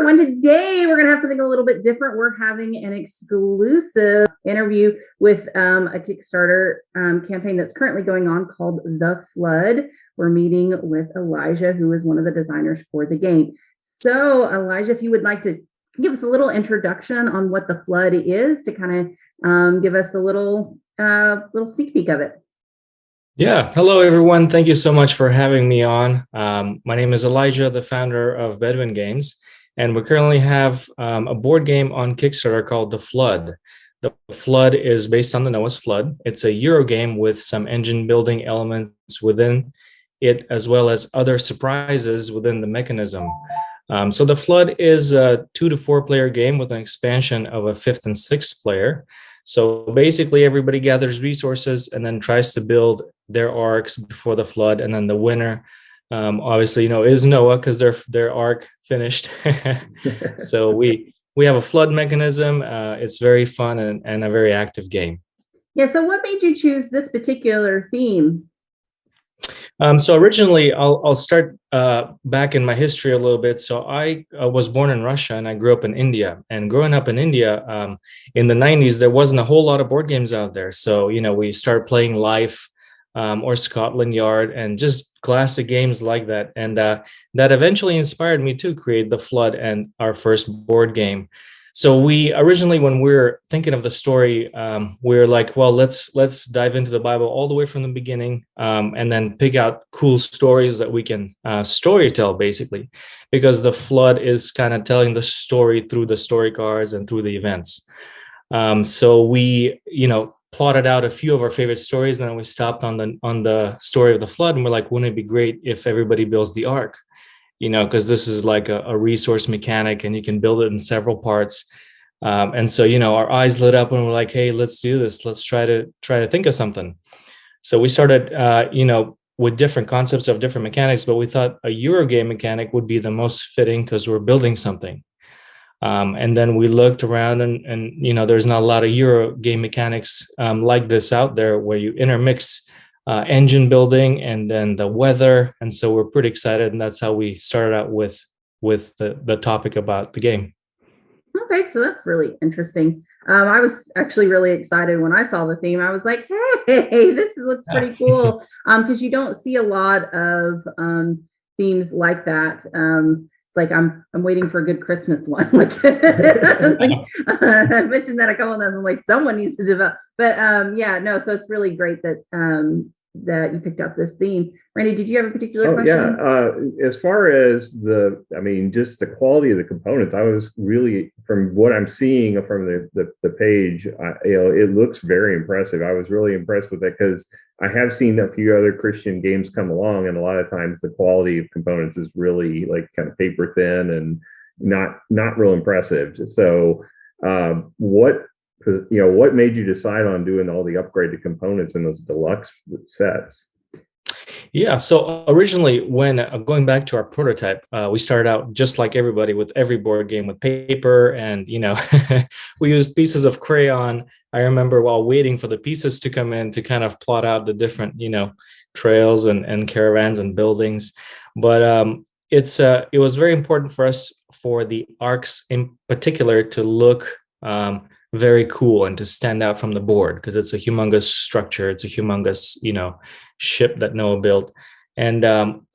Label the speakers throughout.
Speaker 1: everyone. Today we're going to have something a little bit different. We're having an exclusive interview with a Kickstarter campaign that's currently going on called The Flood. We're meeting with Elijah, who is one of the designers for the game. So Elijah, if you would like to give us a little introduction on what The Flood is, to kind of give us a little sneak peek of it.
Speaker 2: Yeah. Hello, everyone. Thank you so much for having me on. My name is Elijah, the founder of Bedouin Games, and we currently have a board game on Kickstarter called The Flood. The Flood is based on the Noah's Flood. It's a Euro game with some engine building elements within it, as well as other surprises within the mechanism. So The Flood is a 2 to 4 player game with an expansion of a 5th and 6th player. So basically, everybody gathers resources and then tries to build their arcs before the flood, and then the winner, obviously, is Noah, because their arc finished. So we have a flood mechanism. It's very fun and a very active game.
Speaker 1: Yeah. So what made you choose this particular theme?
Speaker 2: So originally, I'll start back in my history a little bit. So I was born in Russia and I grew up in India. And growing up in India, in the 90s, there wasn't a whole lot of board games out there. So, we started playing Life or Scotland Yard and just classic games like that. And that eventually inspired me to create The Flood and our first board game. So we originally, when we were thinking of the story, we were like, well, let's dive into the Bible all the way from the beginning, and then pick out cool stories that we can storytell, basically, because the flood is kind of telling the story through the story cards and through the events. So we, plotted out a few of our favorite stories, and then we stopped on the story of the flood, and we're like, wouldn't it be great if everybody builds the ark? Because this is like a resource mechanic and you can build it in several parts. And so, our eyes lit up and we're like, hey, let's do this. Let's try to think of something. So we started, with different concepts of different mechanics, but we thought a Euro game mechanic would be the most fitting because we're building something. And then we looked around and there's not a lot of Euro game mechanics like this out there, where you intermix engine building and then the weather, and so we're pretty excited, and that's how we started out with the topic about the game.
Speaker 1: Okay, so that's really interesting. I was actually really excited when I saw the theme. I was like, hey, this looks pretty cool, because you don't see a lot of themes like that. It's like I'm waiting for a good Christmas one. I mentioned that a couple of times. I'm like, someone needs to develop, but so it's really great that that you picked up this theme. Randy, did you have a particular question?
Speaker 3: Yeah. As far as just the quality of the components, I was really, from what I'm seeing from the page, it looks very impressive. I was really impressed with it because I have seen a few other Christian games come along, and a lot of times the quality of components is really like kind of paper thin and not real impressive. So what made you decide on doing all the upgraded components in those deluxe sets?
Speaker 2: Yeah, so originally, when going back to our prototype, we started out just like everybody with every board game with paper, and we used pieces of crayon. I remember while waiting for the pieces to come in to kind of plot out the different trails and caravans and buildings. But it was very important for us, for the arcs in particular, to look very cool and to stand out from the board, because it's a humongous structure. It's a humongous, ship that Noah built. And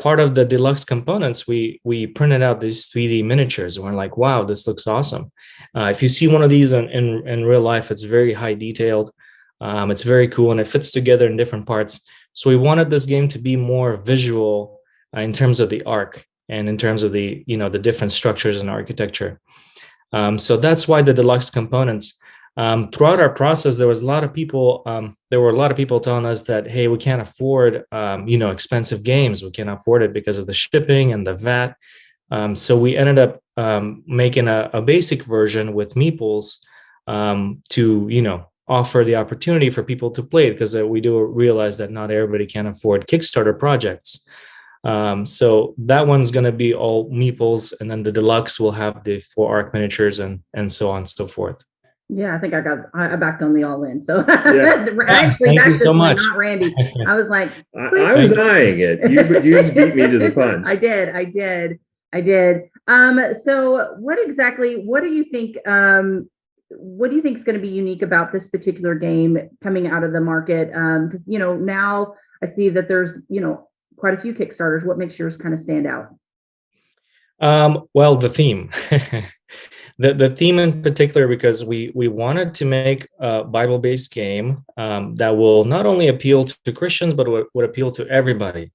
Speaker 2: part of the deluxe components, we printed out these 3D miniatures, and we're like, wow, this looks awesome. If you see one of these in real life, it's very high detailed. It's very cool, and it fits together in different parts. So we wanted this game to be more visual in terms of the arc and in terms of the different structures and architecture. So that's why the deluxe components. Throughout our process, there were a lot of people telling us that, hey, we can't afford expensive games. We can't afford it because of the shipping and the VAT. So we ended up making a basic version with meeples to offer the opportunity for people to play it, because we do realize that not everybody can afford Kickstarter projects. So that one's going to be all meeples, and then the deluxe will have the 4 arc miniatures and so on and so forth.
Speaker 1: Yeah, I think I backed on the all in. So
Speaker 2: yeah.
Speaker 1: I actually backed this one, not Randy. I was like,
Speaker 3: I was eyeing it. You just beat me to the punch.
Speaker 1: I did. So what do you think, what do you think is going to be unique about this particular game coming out of the market? Because, now I see that there's, quite a few Kickstarters. What makes yours kind of stand out?
Speaker 2: Well, the theme. The theme in particular, because we wanted to make a Bible-based game that will not only appeal to Christians, but would appeal to everybody.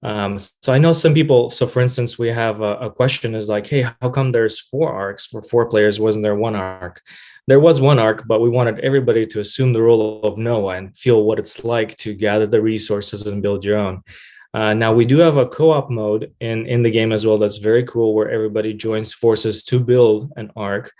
Speaker 2: So I know some people, so for instance, we have a question is like, hey, how come there's 4 arcs for 4 players? Wasn't there 1 arc? There was 1 arc, but we wanted everybody to assume the role of Noah and feel what it's like to gather the resources and build your own. Now we do have a co-op mode in the game as well. That's very cool, where everybody joins forces to build an arc.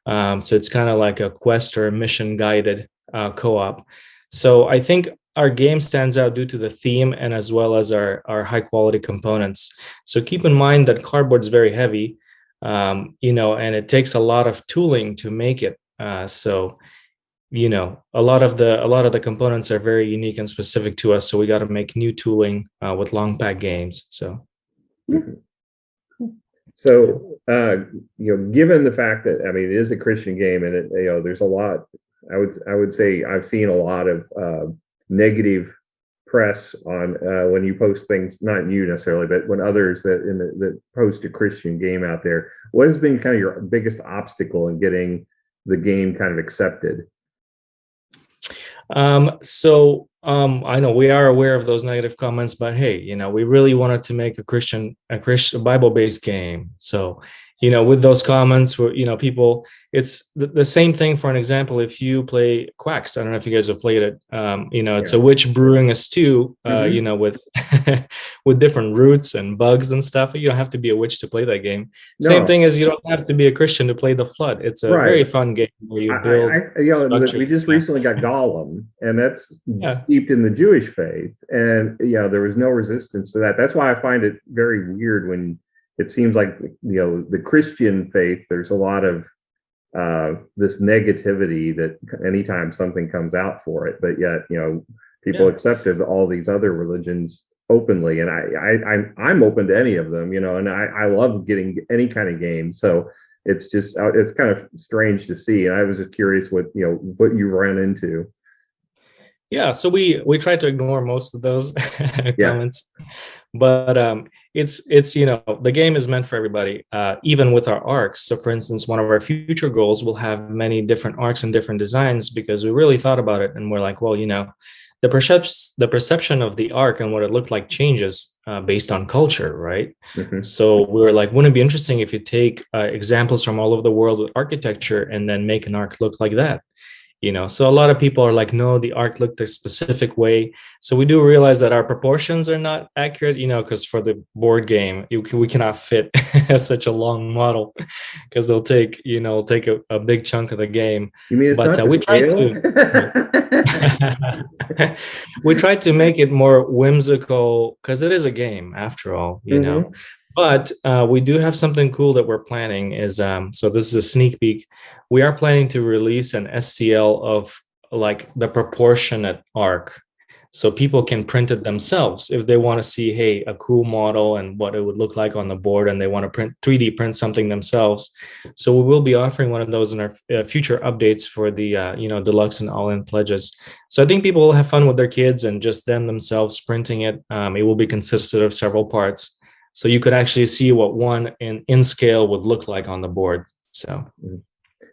Speaker 2: So it's kind of like a quest or a mission guided co-op. So I think our game stands out due to the theme and as well as our high quality components. So keep in mind that cardboard is very heavy, and it takes a lot of tooling to make it. So a lot of the components are very unique and specific to us. So we got to make new tooling with long pack games. So.
Speaker 3: So, given the fact that, I mean, it is a Christian game, and there's a lot, I would say I've seen a lot of negative press on when you post things, not you necessarily, but when others that post a Christian game out there. What has been kind of your biggest obstacle in getting the game kind of accepted?
Speaker 2: I know we are aware of those negative comments, but hey, we really wanted to make a Christian Bible-based game. So, with those comments, people, it's the same thing. For an example, if you play Quacks, I don't know if you guys have played it. It's a witch brewing a stew, with with different roots and bugs and stuff. You don't have to be a witch to play that game. No. Same thing as you don't have to be a Christian to play The Flood. It's a very fun game where you build.
Speaker 3: We just recently got Gollum, and that's steeped in the Jewish faith, and there was no resistance to that. That's why I find it very weird when it seems like the Christian faith, there's a lot of this negativity that anytime something comes out for it, but yet people accepted all these other religions openly, and I'm open to any of them, and I love getting any kind of game. So it's just it's kind of strange to see, and I was just curious what you ran into.
Speaker 2: Yeah, so we try to ignore most of those comments, but it's the game is meant for everybody, even with our arcs. So for instance, one of our future goals will have many different arcs and different designs, because we really thought about it, and we're like, well, the perception of the arc and what it looked like changes based on culture, right? So we were like, wouldn't it be interesting if you take examples from all over the world with architecture and then make an arc look like that? So a lot of people are like, no, the arc looked a specific way. So we do realize that our proportions are not accurate, because for the board game, we cannot fit such a long model, because they'll take a big chunk of the game.
Speaker 3: You mean it's not
Speaker 2: we we tried to make it more whimsical, because it is a game after all, But we do have something cool that we're planning is, so this is a sneak peek. We are planning to release an STL of like the proportionate arc. So people can print it themselves if they want to see, hey, a cool model and what it would look like on the board, and they want to 3D print something themselves. So we will be offering one of those in our future updates for the, deluxe and all-in pledges. So I think people will have fun with their kids and just them themselves printing it. It will be consisted of several parts. So you could actually see what one in scale would look like on the board.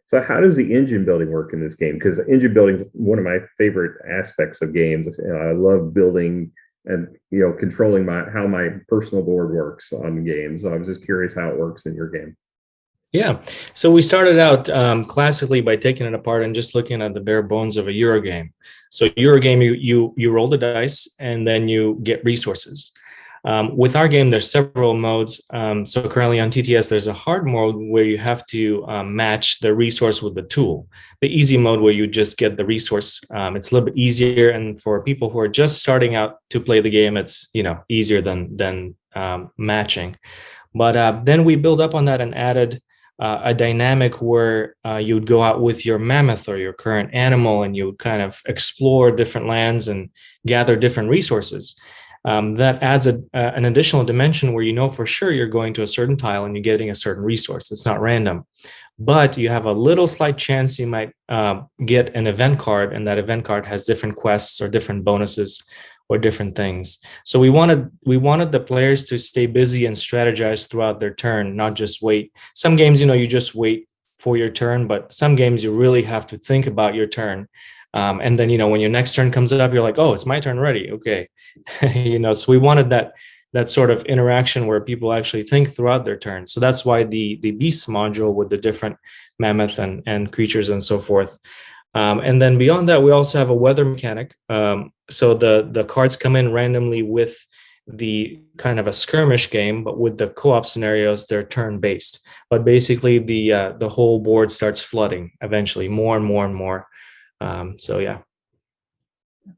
Speaker 3: So how does the engine building work in this game? Because engine building is one of my favorite aspects of games. I love building and controlling how my personal board works on games. So I was just curious how it works in your game.
Speaker 2: Yeah. So we started out classically by taking it apart and just looking at the bare bones of a Euro game. So Euro game, you roll the dice and then you get resources. With our game, there's several modes. So currently on TTS, there's a hard mode where you have to match the resource with the tool. The easy mode where you just get the resource, it's a little bit easier. And for people who are just starting out to play the game, it's easier than matching. But then we build up on that and added a dynamic where you'd go out with your mammoth or your current animal, and you would kind of explore different lands and gather different resources. that adds an additional dimension where you know for sure you're going to a certain tile and you're getting a certain resource. It's not random, but you have a little slight chance you might get an event card, and that event card has different quests or different bonuses or different things. So we wanted the players to stay busy and strategize throughout their turn, not just wait. Some games, you just wait for your turn, but some games you really have to think about your turn. And then, when your next turn comes up, you're like, oh, it's my turn already. Okay. So we wanted that sort of interaction where people actually think throughout their turn. So that's why the beast module with the different mammoth and creatures and so forth. And then beyond that, we also have a weather mechanic. So the cards come in randomly with the kind of a skirmish game, but with the co-op scenarios, they're turn-based. But basically, the whole board starts flooding eventually, more and more and more. So yeah.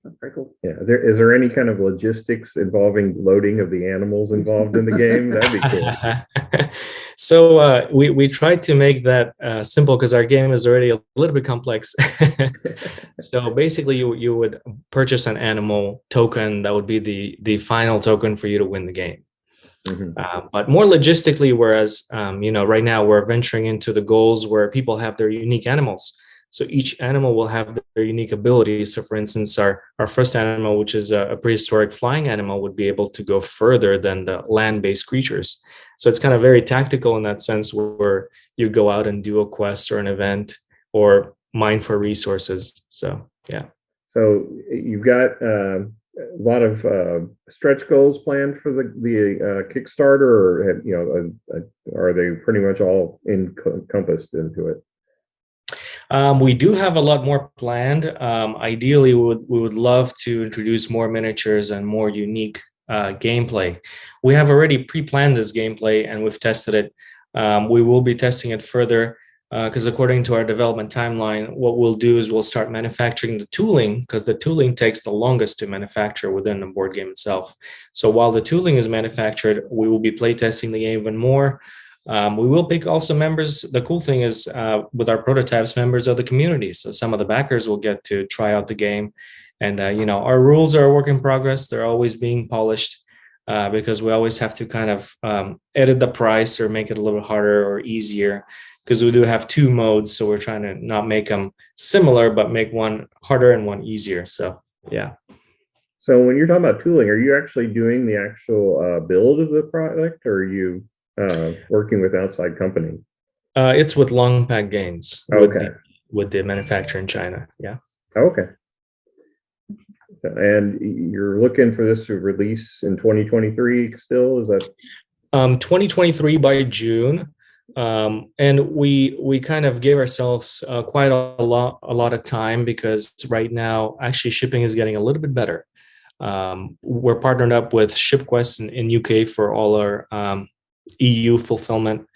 Speaker 1: That's pretty cool.
Speaker 3: Yeah. Is there any kind of logistics involving loading of the animals involved in the game? That'd be cool.
Speaker 2: So we tried to make that simple because our game is already a little bit complex. So basically, you would purchase an animal token that would be the final token for you to win the game. Mm-hmm. But more logistically, whereas right now we're venturing into the goals where people have their unique animals. So each animal will have their unique abilities. So for instance, our first animal, which is a prehistoric flying animal, would be able to go further than the land-based creatures. So it's kind of very tactical in that sense, where you go out and do a quest or an event or mine for resources. So yeah.
Speaker 3: So you've got a lot of stretch goals planned for the Kickstarter, or are they pretty much all encompassed into it?
Speaker 2: We do have a lot more planned. Ideally, we would love to introduce more miniatures and more unique gameplay. We have already pre-planned this gameplay and we've tested it. We will be testing it further because according to our development timeline, what we'll do is we'll start manufacturing the tooling, because the tooling takes the longest to manufacture within the board game itself. So while the tooling is manufactured, we will be playtesting the game even more. We will pick also members. The cool thing is with our prototypes, members of the community. So some of the backers will get to try out the game. And, our rules are a work in progress. They're always being polished because we always have to kind of edit the price or make it a little harder or easier, because we do have two modes. So we're trying to not make them similar, but make one harder and one easier. So, yeah.
Speaker 3: So when you're talking about tooling, are you actually doing the actual build of the product, or are you working with outside company?
Speaker 2: It's with Long Pack Games.
Speaker 3: Okay.
Speaker 2: With the manufacturer in China. Yeah.
Speaker 3: Okay. So, and you're looking for this to release in 2023 still? Is that
Speaker 2: 2023 by June? And we kind of gave ourselves quite a lot of time, because right now actually shipping is getting a little bit better. We're partnered up with ShipQuest in UK for all our EU fulfillment.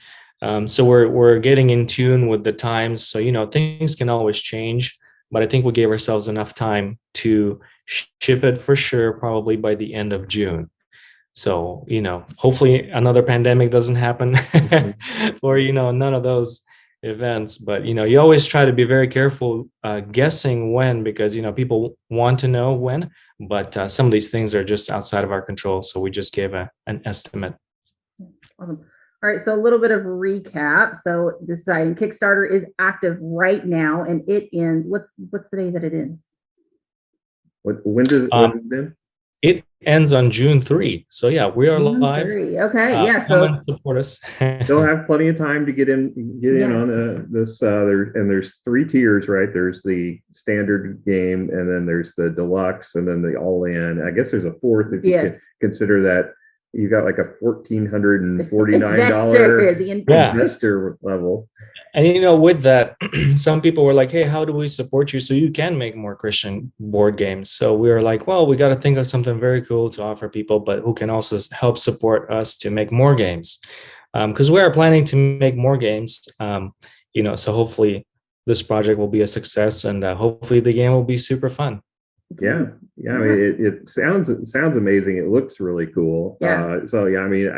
Speaker 2: So we're getting in tune with the times. So, things can always change, but I think we gave ourselves enough time to ship it for sure, probably by the end of June. So, hopefully another pandemic doesn't happen or, none of those events. But, you always try to be very careful guessing when, because, people want to know when, but some of these things are just outside of our control. So we just gave an estimate.
Speaker 1: Awesome. All right, so a little bit of recap. So this item Kickstarter is active right now, and it ends. What's the day that it ends?
Speaker 3: When does it end?
Speaker 2: It ends on June 3. So yeah, we are
Speaker 1: June
Speaker 2: live.
Speaker 1: 3. Okay, yeah.
Speaker 2: So come and support us.
Speaker 3: They'll have plenty of time to get in on this. There's 3 tiers, right? There's the standard game, and then there's the deluxe, and then the all-in. I guess there's a 4th if you can consider that. You got like a $1,449 investor level.
Speaker 2: And with that, some people were like, hey, how do we support you so you can make more Christian board games? So we were like, well, we got to think of something very cool to offer people, but who can also help support us to make more games. Because we are planning to make more games, so hopefully this project will be a success, and hopefully the game will be super fun.
Speaker 3: Yeah. I mean, it sounds amazing. It looks really cool.
Speaker 1: Yeah.
Speaker 3: So yeah, I mean,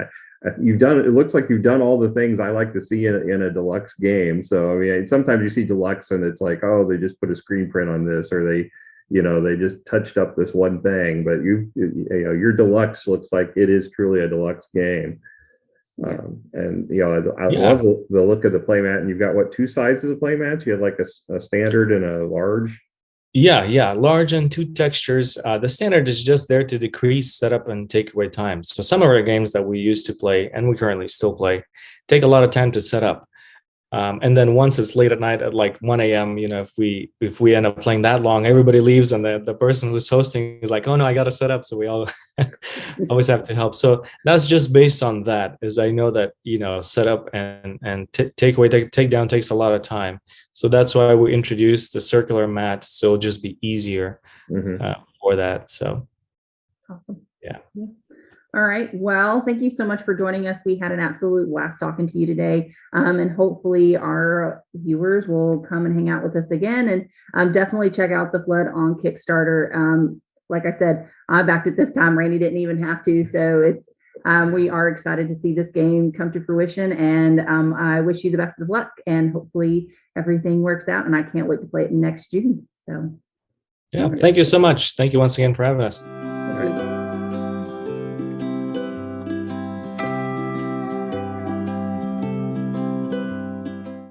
Speaker 3: it looks like you've done all the things I like to see in a deluxe game. So I mean, sometimes you see deluxe and it's like, oh, they just put a screen print on this, or they they just touched up this one thing, but your deluxe looks like it is truly a deluxe game. And I love the look of the playmat. And you've got what, 2 sizes of playmats? You have like a standard and a large.
Speaker 2: Yeah, large and 2 textures. The standard is just there to decrease setup and take away time. So some of our games that we used to play, and we currently still play, take a lot of time to set up. And then once it's late at night at like 1 a.m., if we end up playing that long, everybody leaves, and the person who's hosting is like, oh no, I got to set up. So we all always have to help. So that's just based on that, is I know that, setup and take down takes a lot of time. So that's why we introduced the circular mat. So it'll just be easier for that. So
Speaker 1: awesome.
Speaker 2: Yeah.
Speaker 1: All right. Well, thank you so much for joining us. We had an absolute blast talking to you today. And hopefully our viewers will come and hang out with us again. And definitely check out The Flood on Kickstarter. Like I said, I backed it this time. Randy didn't even have to. So it's we are excited to see this game come to fruition. And I wish you the best of luck. And hopefully everything works out. And I can't wait to play it next June. So
Speaker 2: yeah, thank you so much. Thank you once again for having us.